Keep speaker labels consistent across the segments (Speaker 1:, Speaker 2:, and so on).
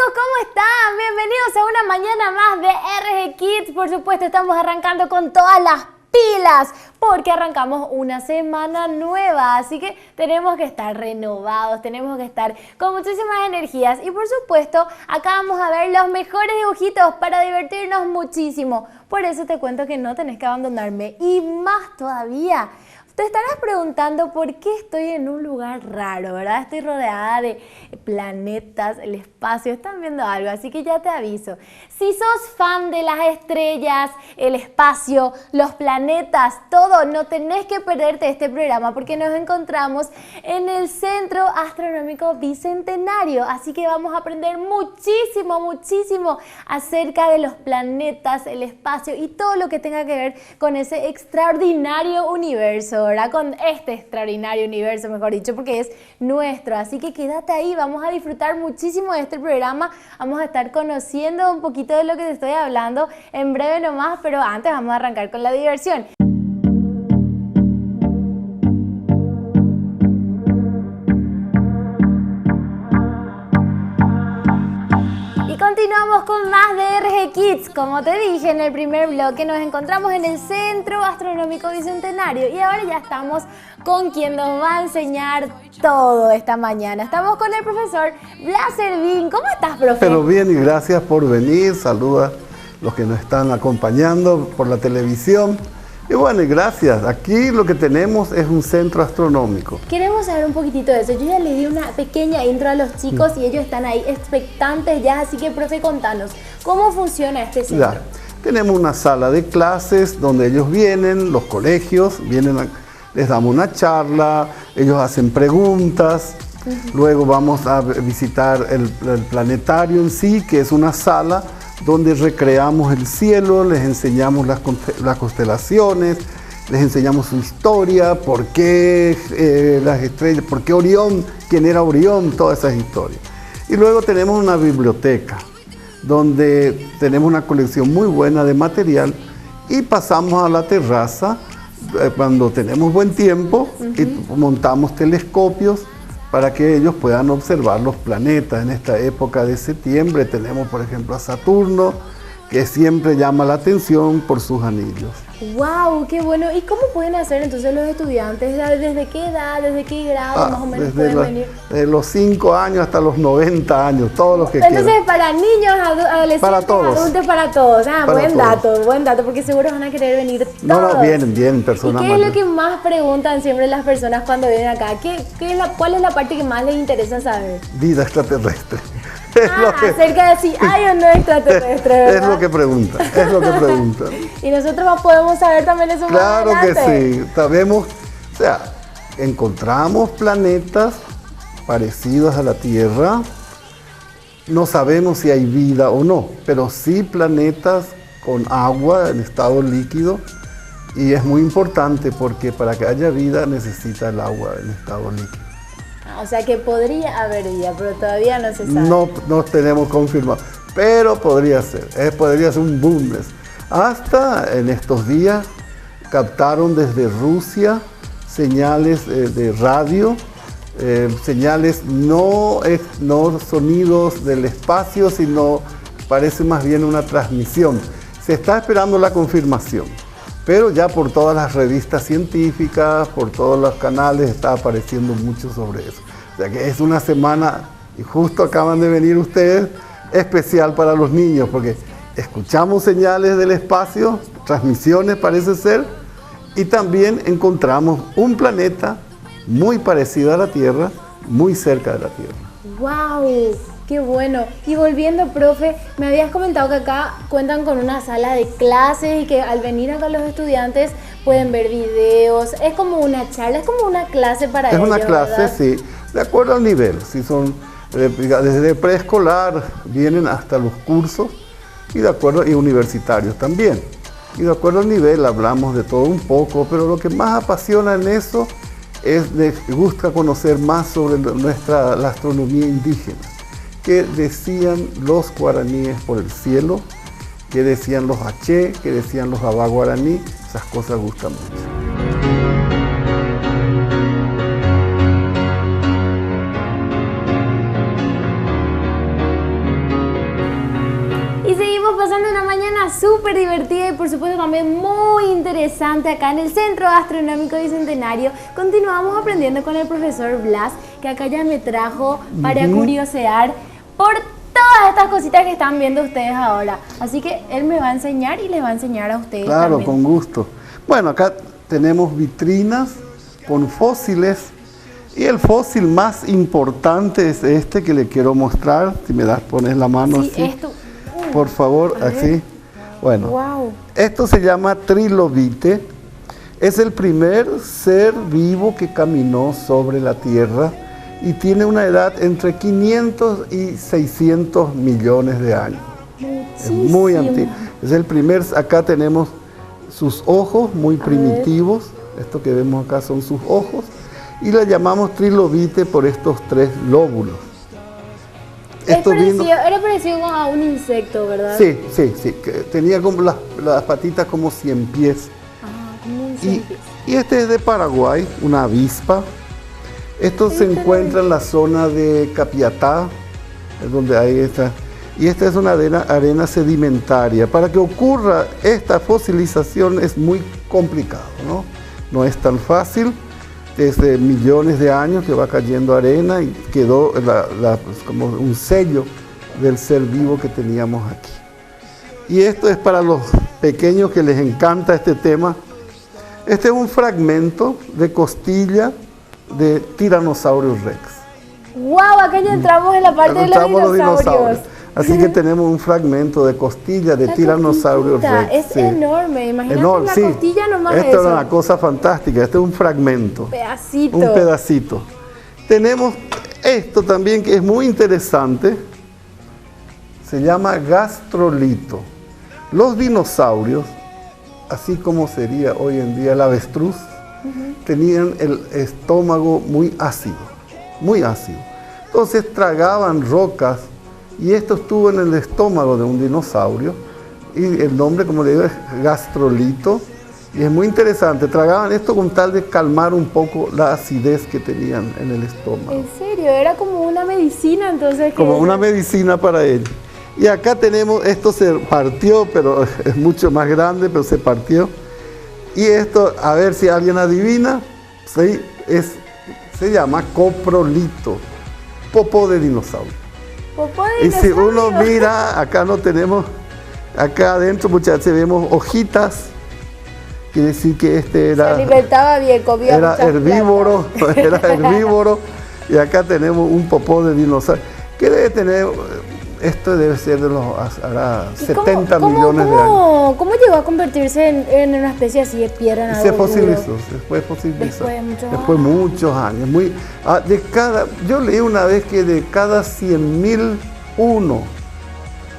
Speaker 1: ¿cómo están? Bienvenidos a una mañana más de RG Kids. Por supuesto, estamos arrancando con todas las pilas porque arrancamos una semana nueva, así que tenemos que estar renovados, tenemos que estar con muchísimas energías y por supuesto acá vamos a ver los mejores dibujitos para divertirnos muchísimo. Por eso te cuento que no tenés que abandonarme y más todavía. Te estarás preguntando por qué estoy en un lugar raro, ¿verdad? Estoy rodeada de planetas, el espacio, están viendo algo, así que ya te aviso. Si sos fan de las estrellas, el espacio, los planetas, todo, no tenés que perderte este programa porque nos encontramos en el Centro Astronómico Bicentenario. Así que vamos a aprender muchísimo acerca de los planetas, el espacio y todo lo que tenga que ver con ese extraordinario universo, ¿verdad? Con este extraordinario universo, mejor dicho, porque es nuestro. Así que quédate ahí, vamos a disfrutar muchísimo de este programa. Vamos a estar conociendo un poquito de lo que te estoy hablando en breve nomás, pero antes vamos a arrancar con la diversión. Continuamos con más de RG Kids. Como te dije en el primer bloque, nos encontramos en el Centro Astronómico Bicentenario y ahora ya estamos con quien nos va a enseñar todo esta mañana. Estamos con el profesor Blas Servín. ¿Cómo estás, profe?
Speaker 2: Pero bien, y gracias por venir. Saluda a los que nos están acompañando por la televisión. Y bueno, y gracias. Aquí lo que tenemos es un centro astronómico.
Speaker 1: Queremos saber un poquitito de eso. Yo ya le di una pequeña intro a los chicos y ellos están ahí expectantes ya. Así que, profe, contanos, ¿cómo funciona este centro?
Speaker 2: Ya, tenemos una sala de clases donde ellos vienen, los colegios, les damos una charla, ellos hacen preguntas. Luego vamos a visitar el planetario en sí, que es una sala donde recreamos el cielo, les enseñamos las constelaciones, les enseñamos su historia, por qué las estrellas, por qué Orión, quién era Orión, todas esas historias. Y luego tenemos una biblioteca, donde tenemos una colección muy buena de material y pasamos a la terraza cuando tenemos buen tiempo y montamos telescopios para que ellos puedan observar los planetas. En esta época de septiembre tenemos, por ejemplo, a Saturno, que siempre llama la atención por sus anillos.
Speaker 1: ¡Wow! ¡Qué bueno! ¿Y cómo pueden hacer entonces los estudiantes? ¿Desde qué edad, desde qué grado más o menos pueden venir?
Speaker 2: Desde los 5 años hasta los 90 años, todos los que quieran.
Speaker 1: Entonces, para niños, adolescentes,
Speaker 2: para todos.
Speaker 1: Adultos, para todos. Ah,
Speaker 2: para
Speaker 1: buen dato, porque seguro van a querer venir todos.
Speaker 2: No, vienen personas.
Speaker 1: ¿Y qué es lo que más preguntan siempre las personas cuando vienen acá? ¿Cuál es la parte que más les interesa saber?
Speaker 2: Vida extraterrestre.
Speaker 1: Acerca de si hay o no extraterrestre, ¿verdad?
Speaker 2: Es lo que preguntan,
Speaker 1: Y nosotros podemos saber también eso más adelante.
Speaker 2: Claro que sí, sabemos, o sea, encontramos planetas parecidos a la Tierra, no sabemos si hay vida o no, pero sí planetas con agua en estado líquido, y es muy importante porque para que haya vida necesita el agua en estado líquido.
Speaker 1: O sea que podría haber vida, pero todavía no se sabe.
Speaker 2: No tenemos confirmado, pero podría ser un boom. Hasta en estos días captaron desde Rusia señales de radio, señales no sonidos del espacio, sino parece más bien una transmisión. Se está esperando la confirmación, pero ya por todas las revistas científicas, por todos los canales está apareciendo mucho sobre eso. O sea que es una semana, y justo acaban de venir ustedes, especial para los niños, porque escuchamos señales del espacio, transmisiones parece ser, y también encontramos un planeta muy parecido a la Tierra, muy cerca de la Tierra.
Speaker 1: ¡Wow! ¡Qué bueno! Y volviendo, profe, me habías comentado que acá cuentan con una sala de clases y que al venir acá los estudiantes pueden ver videos. Es como una charla, es como una clase para ellos,
Speaker 2: es una clase,
Speaker 1: ¿verdad?
Speaker 2: Sí, de acuerdo al nivel. Si son desde preescolar vienen hasta los cursos y universitarios también. Y de acuerdo al nivel hablamos de todo un poco, pero lo que más apasiona en eso es les gusta conocer más sobre la astronomía indígena. ¿Qué decían los guaraníes por el cielo? ¿Qué decían los aché? ¿Qué decían los abá guaraní? Esas cosas gustan mucho.
Speaker 1: súper divertida y por supuesto también muy interesante acá en el Centro Gastronómico Bicentenario. Continuamos aprendiendo con el profesor Blas, que acá ya me trajo para curiosear por todas estas cositas que están viendo ustedes ahora. Así que él me va a enseñar y les va a enseñar a ustedes
Speaker 2: Claro,
Speaker 1: también.
Speaker 2: con gusto. Bueno, acá tenemos vitrinas con fósiles. Y el fósil más importante es este que le quiero mostrar. Si me das, pones la mano
Speaker 1: Sí,
Speaker 2: así.
Speaker 1: esto.
Speaker 2: Por favor, así. Bueno,
Speaker 1: Wow.
Speaker 2: esto se llama trilobite. Es el primer ser vivo que caminó sobre la Tierra y tiene una edad entre 500 y 600 millones de años. Es muy antiguo. Es el primer, acá tenemos sus ojos muy primitivos. Esto que vemos acá son sus ojos. Y la llamamos trilobite por estos 3 lóbulos.
Speaker 1: Era parecido a un insecto, ¿verdad?
Speaker 2: Sí, que tenía como las patitas como 100 pies.
Speaker 1: Como un 100 pies.
Speaker 2: Y este es de Paraguay, una avispa. Esto se encuentra en la zona de Capiatá, es donde hay esta. Y esta es una arena sedimentaria. Para que ocurra esta fosilización es muy complicado, ¿no? No es tan fácil. Desde millones de años que va cayendo arena y quedó pues como un sello del ser vivo que teníamos aquí. Y esto es para los pequeños que les encanta este tema. Este es un fragmento de costilla de Tyrannosaurus Rex.
Speaker 1: ¡Wow! Acá ya entramos en la parte de los dinosaurios.
Speaker 2: Así que tenemos un fragmento de costilla de Tyrannosaurus Rex.
Speaker 1: Es enorme, imagínate
Speaker 2: enorme,
Speaker 1: la costilla nomás.
Speaker 2: Esto era una cosa fantástica, este es un fragmento.
Speaker 1: Pedacito.
Speaker 2: Un pedacito. Tenemos esto también que es muy interesante, se llama gastrolito. Los dinosaurios, así como sería hoy en día el avestruz, tenían el estómago muy ácido, muy ácido. Entonces tragaban rocas. Y esto estuvo en el estómago de un dinosaurio y el nombre, como le digo, es gastrolito. Y es muy interesante, tragaban esto con tal de calmar un poco la acidez que tenían en el estómago.
Speaker 1: ¿En serio? Era como una medicina entonces.
Speaker 2: Como una medicina para él. Y acá tenemos, esto se partió, pero es mucho más grande, pero se partió. Y esto, a ver si alguien adivina, ¿sí? Se llama coprolito, popó de dinosaurio. Y si uno mira, acá no tenemos, acá adentro muchachos vemos hojitas, quiere decir que este era,
Speaker 1: se alimentaba bien, comía
Speaker 2: era herbívoro, era herbívoro, y acá tenemos un popó de dinosaurio, que debe tener, esto debe ser de los, hará 70 millones de años.
Speaker 1: ¿Cómo llegó a convertirse en una especie así de piedra?
Speaker 2: Se fosilizó, después fosilizó. Después de muchos años. Yo leí una vez que de cada 100.000 uno.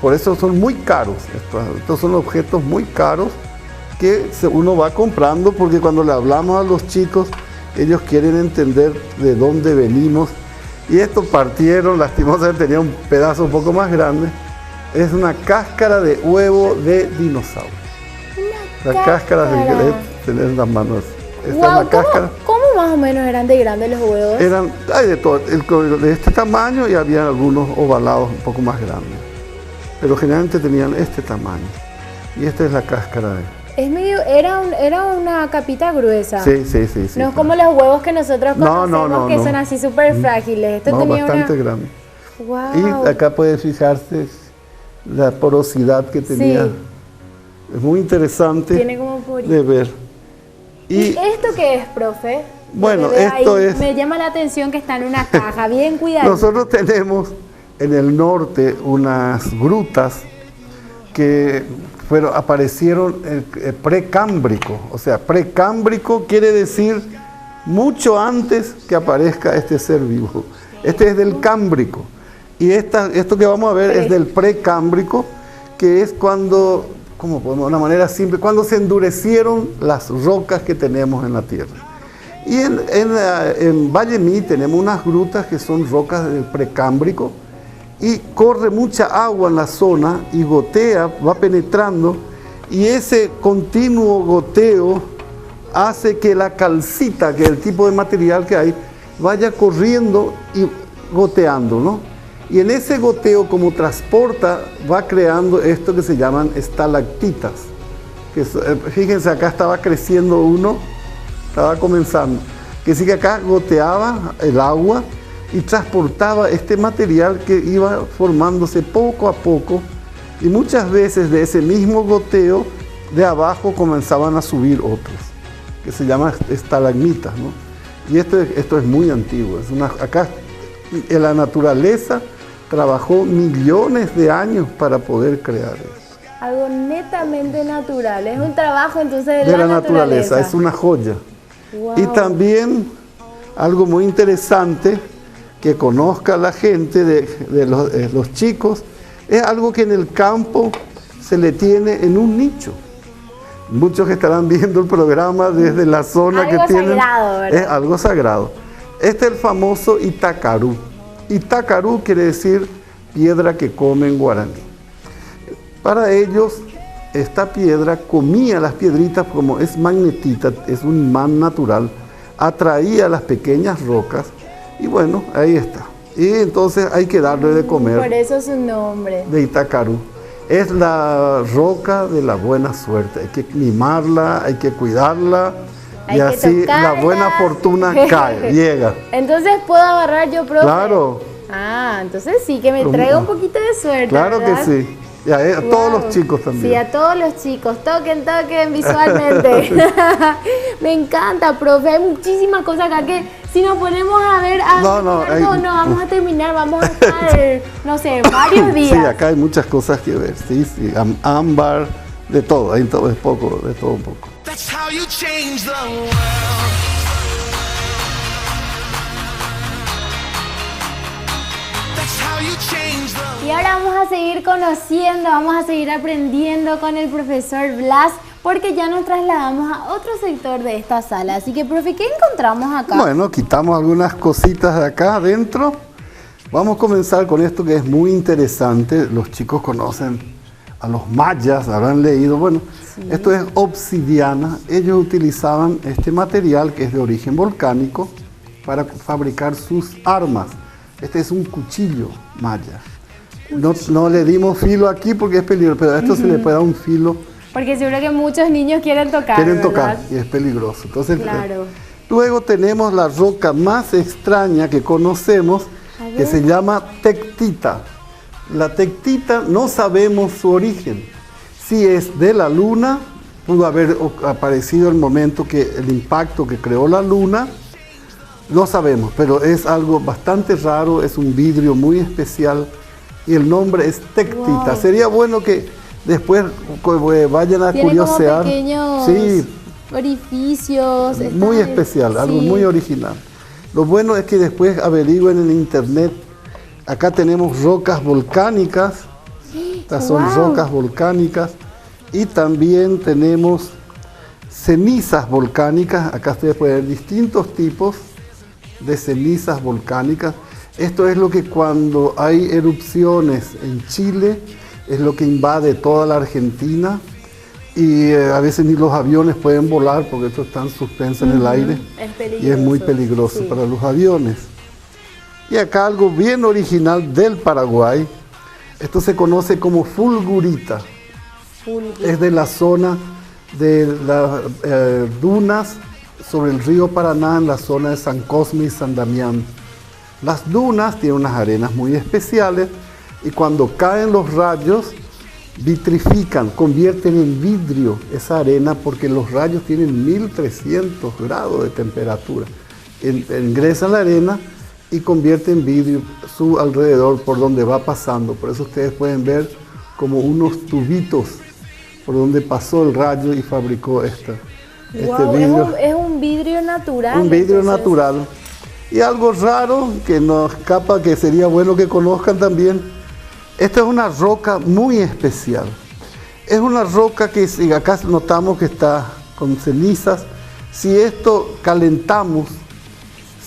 Speaker 2: Por eso son muy caros. Estos son objetos muy caros que uno va comprando, porque cuando le hablamos a los chicos, ellos quieren entender de dónde venimos. Y estos partieron, lastimosamente tenía un pedazo un poco más grande. Es una cáscara de huevo de dinosaurio. La cáscara de tener las manos. Esta es la cáscara.
Speaker 1: ¿Cómo más o menos eran de grandes los huevos?
Speaker 2: Hay de todo, de este tamaño, y había algunos ovalados un poco más grandes. Pero generalmente tenían este tamaño. Y esta es la cáscara de...
Speaker 1: Era una capita gruesa.
Speaker 2: Sí.
Speaker 1: No es como los huevos que nosotros conocemos, que son así súper frágiles. Esto tenía
Speaker 2: bastante grande.
Speaker 1: Wow.
Speaker 2: Y acá puede fijarse la porosidad que tenía.
Speaker 1: Sí.
Speaker 2: Es muy interesante de ver.
Speaker 1: ¿Y esto qué es, profe?
Speaker 2: Bueno, esto es...
Speaker 1: Me llama la atención que está en una caja, bien cuidado.
Speaker 2: Nosotros tenemos en el norte unas grutas que aparecieron precámbrico. O sea, precámbrico quiere decir mucho antes que aparezca este ser vivo. Este es del cámbrico. Y esto que vamos a ver es del precámbrico, que es cuando, como podemos, de una manera simple, cuando se endurecieron las rocas que tenemos en la Tierra. Y en Valle Mí tenemos unas grutas que son rocas del precámbrico, y corre mucha agua en la zona y gotea, va penetrando, y ese continuo goteo hace que la calcita, que es el tipo de material que hay, vaya corriendo y goteando, ¿no? Y en ese goteo, como transporta, va creando esto que se llaman estalactitas. Fíjense, acá estaba creciendo uno, estaba comenzando. Que sí que acá goteaba el agua y transportaba este material que iba formándose poco a poco. Y muchas veces de ese mismo goteo, de abajo comenzaban a subir otros, que se llaman estalagmitas, ¿no? Y esto es muy antiguo. Acá en la naturaleza trabajó millones de años para poder crear eso.
Speaker 1: Algo netamente natural, es un trabajo entonces
Speaker 2: de la naturaleza. Es una joya.
Speaker 1: Wow.
Speaker 2: Y también algo muy interesante que conozca la gente de los chicos, es algo que en el campo se le tiene en un nicho. Muchos que estarán viendo el programa desde la zona
Speaker 1: algo
Speaker 2: que tienen.
Speaker 1: Sagrado, ¿verdad?
Speaker 2: Es algo sagrado. Este es el famoso Itacarú. Itacarú quiere decir piedra que come en guaraní. Para ellos, esta piedra comía las piedritas, como es magnetita, es un imán natural, atraía las pequeñas rocas y bueno, ahí está. Y entonces hay que darle de comer.
Speaker 1: Por eso su nombre.
Speaker 2: De Itacarú. Es la roca de la buena suerte. Hay que mimarla, hay que cuidarla.
Speaker 1: Hay
Speaker 2: y
Speaker 1: que
Speaker 2: así
Speaker 1: tocarla.
Speaker 2: La buena fortuna cae, llega.
Speaker 1: Entonces puedo agarrar yo, profe.
Speaker 2: Claro.
Speaker 1: Ah, entonces sí, que me traiga un poquito de suerte.
Speaker 2: Claro, ¿verdad? Que sí. Y a todos los chicos también.
Speaker 1: Sí, a todos los chicos. Toquen visualmente. Me encanta, profe. Hay muchísimas cosas acá que si nos ponemos a ver, no vamos a terminar, vamos a estar, no sé, varios días.
Speaker 2: Sí, acá hay muchas cosas que ver. Sí, ámbar, de todo, hay todo, es poco, de todo un poco. That's how you change the world.
Speaker 1: Y ahora vamos a seguir conociendo, vamos a seguir aprendiendo con el profesor Blas, porque ya nos trasladamos a otro sector de esta sala. Así que, profe, ¿qué encontramos acá?
Speaker 2: Bueno, quitamos algunas cositas de acá adentro. Vamos a comenzar con esto que es muy interesante. Los chicos conocen a los mayas, habrán leído. Bueno, sí. Esto es obsidiana. Ellos utilizaban este material que es de origen volcánico para fabricar sus armas. Este es un cuchillo maya. No le dimos filo aquí porque es peligroso, pero a esto se le puede dar un filo.
Speaker 1: Porque seguro que muchos niños quieren tocar,
Speaker 2: quieren tocar, y es peligroso. Entonces,
Speaker 1: claro.
Speaker 2: Luego tenemos la roca más extraña que conocemos, que se llama tectita. La tectita no sabemos su origen. Si es de la luna, pudo haber aparecido el momento que el impacto que creó la luna, no sabemos, pero es algo bastante raro, es un vidrio muy especial y el nombre es tectita. Wow. Sería bueno que después vayan a curiosear.
Speaker 1: Como pequeños orificios.
Speaker 2: Muy especial, algo muy original. Lo bueno es que después averigüen en internet. Acá tenemos rocas volcánicas. Estas son rocas volcánicas. Y también tenemos cenizas volcánicas. Acá ustedes pueden ver distintos tipos de cenizas volcánicas. Esto es lo que cuando hay erupciones en Chile, es lo que invade toda la Argentina y a veces ni los aviones pueden volar porque estos están suspensos en el aire y es muy peligroso para los aviones. Y acá algo bien original del Paraguay, esto se conoce como fulgurita. Es de la zona de las dunas sobre el río Paraná, en la zona de San Cosme y San Damián. Las dunas tienen unas arenas muy especiales y cuando caen los rayos vitrifican, convierten en vidrio esa arena porque los rayos tienen 1300 grados de temperatura. Ingresan la arena y convierten en vidrio su alrededor por donde va pasando. Por eso ustedes pueden ver como unos tubitos por donde pasó el rayo y fabricó este vidrio.
Speaker 1: Es un vidrio natural.
Speaker 2: Un vidrio natural. Y algo raro que nos escapa, que sería bueno que conozcan también. Esta es una roca muy especial. Es una roca que acá notamos que está con cenizas. Si esto calentamos,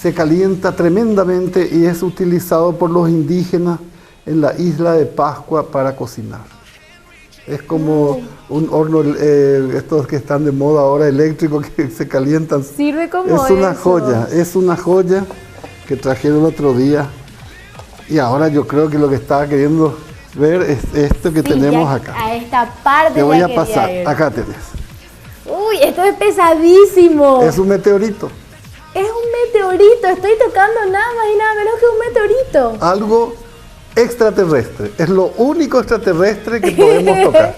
Speaker 2: se calienta tremendamente y es utilizado por los indígenas en la isla de Pascua para cocinar. Es como un horno, estos que están de moda ahora, eléctrico, que se calientan.
Speaker 1: Sirve como
Speaker 2: es una joya que trajeron el otro día. Y ahora yo creo que lo que estaba queriendo ver es esto que tenemos acá.
Speaker 1: A esta parte
Speaker 2: te voy
Speaker 1: ya
Speaker 2: a pasar,
Speaker 1: ir.
Speaker 2: acá tenés.
Speaker 1: Uy, esto es pesadísimo.
Speaker 2: Es un meteorito.
Speaker 1: Es un meteorito, estoy tocando nada más y nada menos que un meteorito.
Speaker 2: Algo extraterrestre, es lo único extraterrestre que podemos tocar.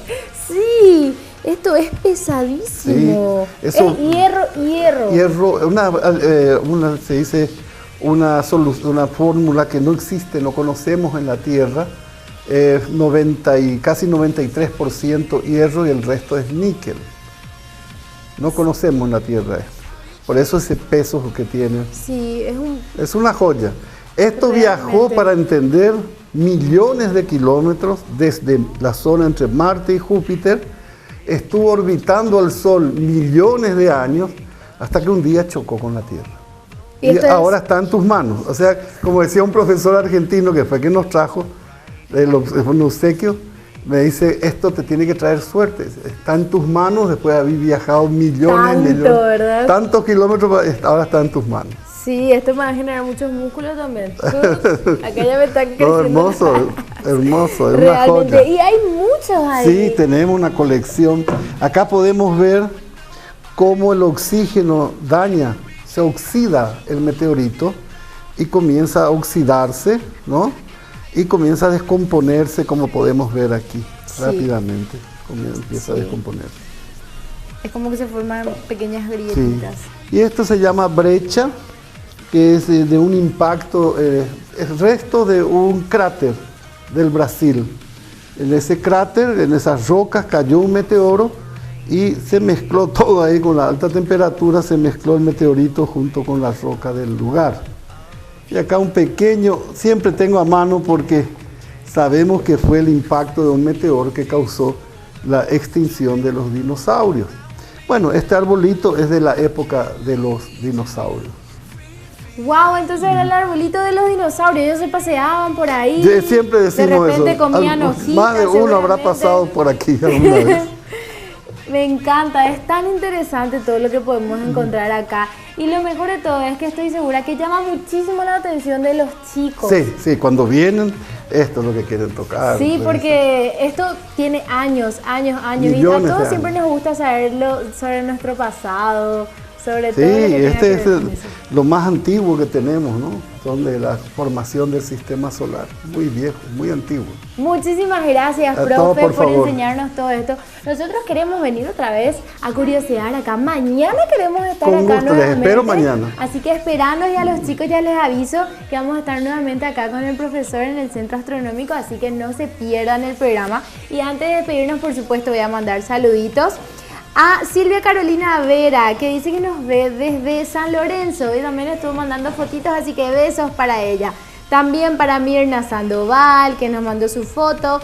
Speaker 1: Sí, esto es pesadísimo.
Speaker 2: Sí, eso,
Speaker 1: es hierro.
Speaker 2: Hierro, se dice una fórmula que no existe, no conocemos en la Tierra, casi 93% hierro y el resto es níquel. No conocemos en la Tierra esto. Por eso ese peso que tiene.
Speaker 1: Sí,
Speaker 2: es una joya. Esto
Speaker 1: realmente
Speaker 2: viajó para entender millones de kilómetros desde la zona entre Marte y Júpiter, estuvo orbitando al Sol millones de años hasta que un día chocó con la Tierra. Y ahora está en tus manos. O sea, como decía un profesor argentino que fue quien nos trajo un obsequio, me dice, esto te tiene que traer suerte. Está en tus manos después de haber viajado millones,
Speaker 1: ¿verdad?
Speaker 2: Tantos kilómetros, ahora está en tus manos.
Speaker 1: Sí, esto me va a generar muchos músculos también. Acá ya me están creciendo.
Speaker 2: No, hermoso, es
Speaker 1: realmente,
Speaker 2: una joya.
Speaker 1: Y hay muchos ahí.
Speaker 2: Sí, tenemos una colección. Acá podemos ver cómo el oxígeno se oxida el meteorito y comienza a oxidarse, ¿no? Y comienza a descomponerse, como podemos ver aquí, rápidamente. Empieza a descomponerse.
Speaker 1: Es como que se forman pequeñas grietitas.
Speaker 2: Sí. Y esto se llama brecha, que es de un impacto, el resto de un cráter del Brasil. En ese cráter, en esas rocas, cayó un meteoro y se mezcló todo ahí con la alta temperatura, se mezcló el meteorito junto con la roca del lugar. Y acá un pequeño, siempre tengo a mano porque sabemos que fue el impacto de un meteoro que causó la extinción de los dinosaurios. Bueno, este arbolito es de la época de los dinosaurios.
Speaker 1: Wow, entonces era el arbolito de los dinosaurios, ellos se paseaban por ahí.
Speaker 2: Siempre decimos eso.
Speaker 1: De repente comían hojitas.
Speaker 2: Más de uno habrá pasado por aquí alguna vez.
Speaker 1: Me encanta, es tan interesante todo lo que podemos encontrar acá. Y lo mejor de todo es que estoy segura que llama muchísimo la atención de los chicos.
Speaker 2: Sí, cuando vienen, esto es lo que quieren tocar.
Speaker 1: Sí, porque esto tiene años. Y a todos siempre nos gusta saberlo sobre nuestro pasado, sobre todo lo que
Speaker 2: este es lo más antiguo que tenemos, ¿no? Son de la formación del sistema solar. Muy viejo, muy antiguo.
Speaker 1: Muchísimas gracias, profe, por enseñarnos todo esto. Nosotros queremos venir otra vez a curiosear acá. Mañana queremos estar acá nuevamente.
Speaker 2: Les espero mañana.
Speaker 1: Así que esperanos, y a los chicos ya les aviso que vamos a estar nuevamente acá con el profesor en el Centro Astronómico, así que no se pierdan el programa. Y antes de despedirnos, por supuesto, voy a mandar saluditos a Silvia Carolina Vera, que dice que nos ve desde San Lorenzo y también estuvo mandando fotitos, así que besos para ella. También para Mirna Sandoval, que nos mandó su foto,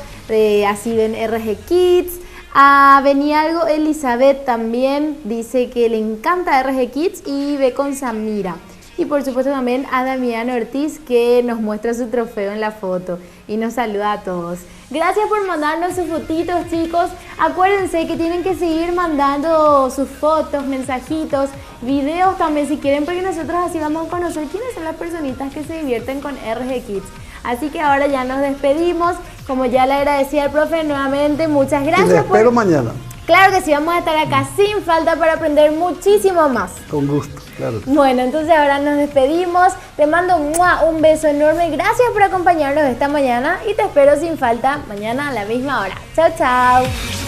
Speaker 1: así ven RG Kids. A Benialgo Elizabeth también dice que le encanta RG Kids y ve con Samira. Y por supuesto también a Damián Ortiz, que nos muestra su trofeo en la foto y nos saluda a todos. Gracias por mandarnos sus fotitos, chicos. Acuérdense que tienen que seguir mandando sus fotos, mensajitos, videos también si quieren, porque nosotros así vamos a conocer quiénes son las personitas que se divierten con RG Kids. Así que ahora ya nos despedimos. Como ya le agradecía al profe, nuevamente muchas gracias.
Speaker 2: Y les espero mañana.
Speaker 1: Claro que sí, vamos a estar acá sin falta para aprender muchísimo más.
Speaker 2: Con gusto, claro.
Speaker 1: Bueno, entonces ahora nos despedimos. Te mando un beso enorme. Gracias por acompañarnos esta mañana y te espero sin falta mañana a la misma hora. Chao, chao.